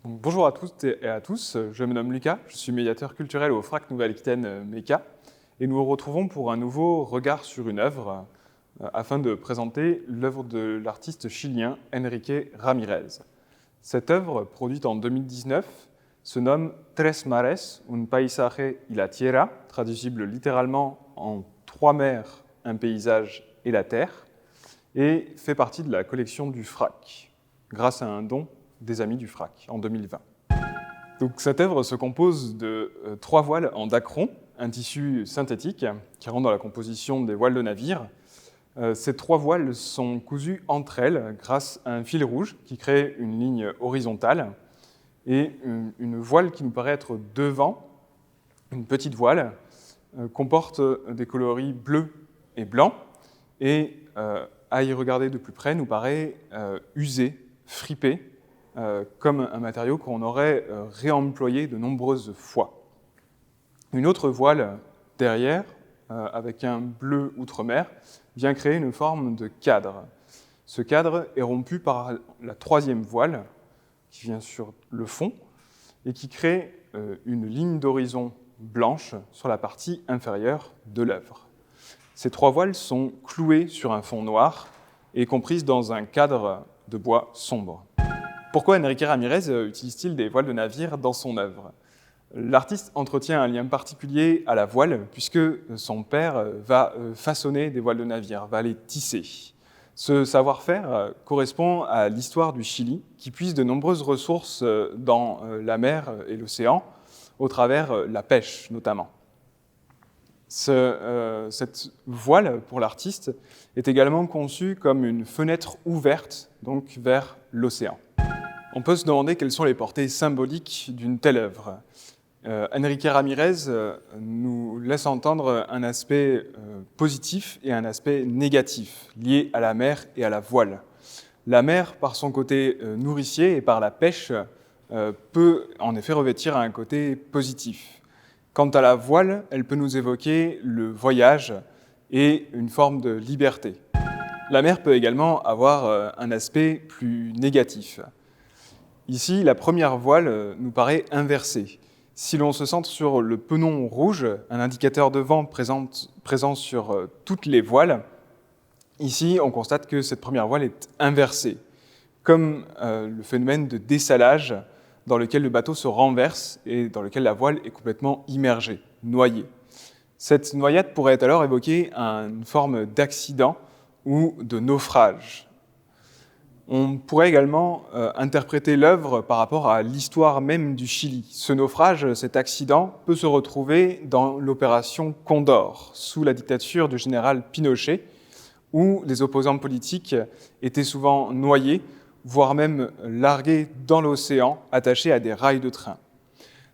Donc, bonjour à toutes et à tous, je me nomme Lucas, je suis médiateur culturel au FRAC Nouvelle-Aquitaine MECA et nous nous retrouvons pour un nouveau regard sur une œuvre afin de présenter l'œuvre de l'artiste chilien Enrique Ramirez. Cette œuvre, produite en 2019, se nomme Tres mares, un paisaje y la tierra, traduisible littéralement en trois mers, un paysage et la terre, et fait partie de la collection du FRAC, grâce à un don des amis du FRAC en 2020. Donc, cette œuvre se compose de trois voiles en dacron, un tissu synthétique qui rentre dans la composition des voiles de navire. Ces trois voiles sont cousues entre elles grâce à un fil rouge qui crée une ligne horizontale et une voile qui nous paraît être devant, une petite voile, comporte des coloris bleu et blanc et à y regarder de plus près nous paraît usé, fripé, comme un matériau qu'on aurait réemployé de nombreuses fois. Une autre voile derrière, avec un bleu outre-mer, vient créer une forme de cadre. Ce cadre est rompu par la troisième voile, qui vient sur le fond, et qui crée une ligne d'horizon blanche sur la partie inférieure de l'œuvre. Ces trois voiles sont clouées sur un fond noir et comprises dans un cadre de bois sombre. Pourquoi Enrique Ramirez utilise-t-il des voiles de navire dans son œuvre ? L'artiste entretient un lien particulier à la voile puisque son père va façonner des voiles de navire, va les tisser. Ce savoir-faire correspond à l'histoire du Chili qui puise de nombreuses ressources dans la mer et l'océan au travers la pêche notamment. Cette voile pour l'artiste est également conçue comme une fenêtre ouverte donc vers l'océan. On peut se demander quelles sont les portées symboliques d'une telle œuvre. Enrique Ramirez nous laisse entendre un aspect positif et un aspect négatif lié à la mer et à la voile. La mer, par son côté nourricier et par la pêche, peut en effet revêtir un côté positif. Quant à la voile, elle peut nous évoquer le voyage et une forme de liberté. La mer peut également avoir un aspect plus négatif. Ici, la première voile nous paraît inversée. Si l'on se centre sur le pennon rouge, un indicateur de vent présent sur toutes les voiles, ici, on constate que cette première voile est inversée, comme le phénomène de dessalage dans lequel le bateau se renverse et dans lequel la voile est complètement immergée, noyée. Cette noyade pourrait alors évoquer une forme d'accident ou de naufrage. On pourrait également interpréter l'œuvre par rapport à l'histoire même du Chili. Ce naufrage, cet accident, peut se retrouver dans l'opération Condor, sous la dictature du général Pinochet, où les opposants politiques étaient souvent noyés, voire même largués dans l'océan, attachés à des rails de train.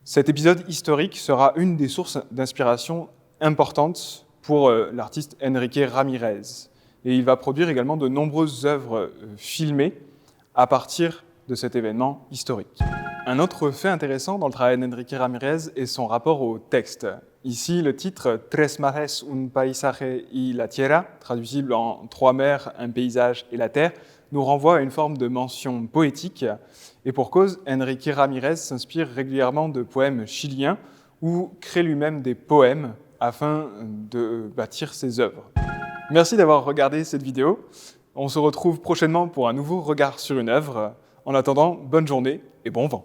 Cet épisode historique sera une des sources d'inspiration importantes pour l'artiste Enrique Ramirez. Et il va produire également de nombreuses œuvres filmées à partir de cet événement historique. Un autre fait intéressant dans le travail d'Enrique Ramirez est son rapport au texte. Ici, le titre « Tres mares, un paisaje y la tierra », traduisible en « Trois mers, un paysage et la terre », nous renvoie à une forme de mention poétique. Et pour cause, Enrique Ramirez s'inspire régulièrement de poèmes chiliens ou crée lui-même des poèmes afin de bâtir ses œuvres. Merci d'avoir regardé cette vidéo. On se retrouve prochainement pour un nouveau regard sur une œuvre. En attendant, bonne journée et bon vent.